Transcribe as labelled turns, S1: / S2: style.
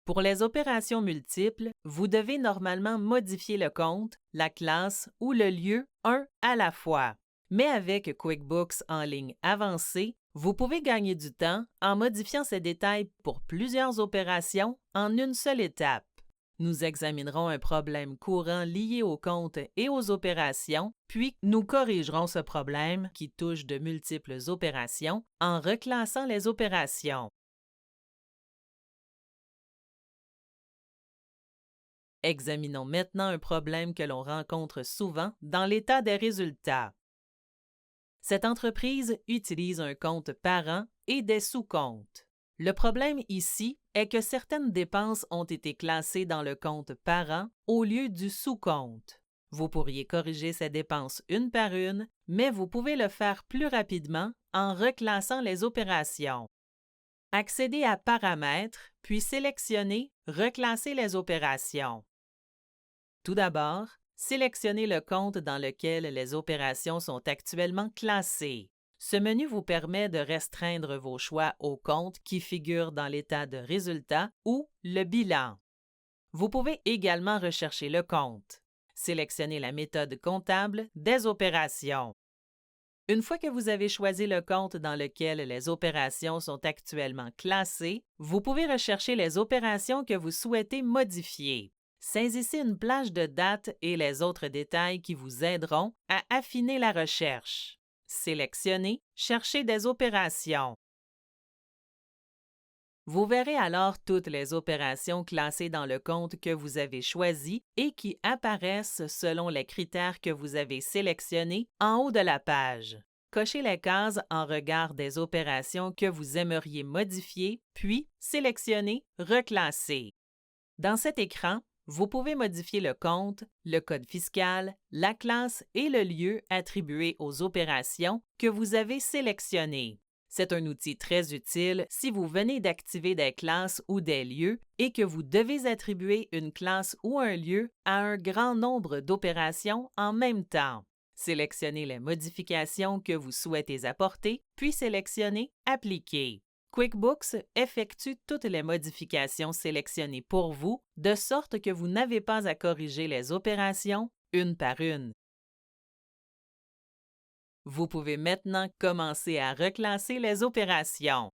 S1: Pour les opérations multiples, vous devez normalement modifier le compte, la classe ou le lieu un à la fois. Mais avec QuickBooks en ligne avancée, vous pouvez gagner du temps en modifiant ces détails pour plusieurs opérations en une seule étape. Nous examinerons un problème courant lié au compte et aux opérations, puis nous corrigerons ce problème qui touche de multiples opérations en reclassant les opérations. Examinons maintenant un problème que l'on rencontre souvent dans l'état des résultats. Cette entreprise utilise un compte parent et des sous-comptes. Le problème ici est que certaines dépenses ont été classées dans le compte parent au lieu du sous-compte. Vous pourriez corriger ces dépenses une par une, mais vous pouvez le faire plus rapidement en reclassant les opérations. Accédez à Paramètres, puis sélectionnez Reclasser les opérations. Tout d'abord, sélectionnez le compte dans lequel les opérations sont actuellement classées. Ce menu vous permet de restreindre vos choix aux comptes qui figurent dans l'état de résultat ou le bilan. Vous pouvez également rechercher le compte. Sélectionnez la méthode comptable des opérations. Une fois que vous avez choisi le compte dans lequel les opérations sont actuellement classées, vous pouvez rechercher les opérations que vous souhaitez modifier. Saisissez une plage de date et les autres détails qui vous aideront à affiner la recherche. Sélectionnez Chercher des opérations. Vous verrez alors toutes les opérations classées dans le compte que vous avez choisi et qui apparaissent selon les critères que vous avez sélectionnés en haut de la page. Cochez les cases en regard des opérations que vous aimeriez modifier, puis sélectionnez Reclasser. Dans cet écran, vous pouvez modifier le compte, le code fiscal, la classe et le lieu attribués aux opérations que vous avez sélectionnées. C'est un outil très utile si vous venez d'activer des classes ou des lieux et que vous devez attribuer une classe ou un lieu à un grand nombre d'opérations en même temps. Sélectionnez les modifications que vous souhaitez apporter, puis sélectionnez Appliquer. QuickBooks effectue toutes les modifications sélectionnées pour vous, de sorte que vous n'avez pas à corriger les opérations une par une. Vous pouvez maintenant commencer à reclasser les opérations.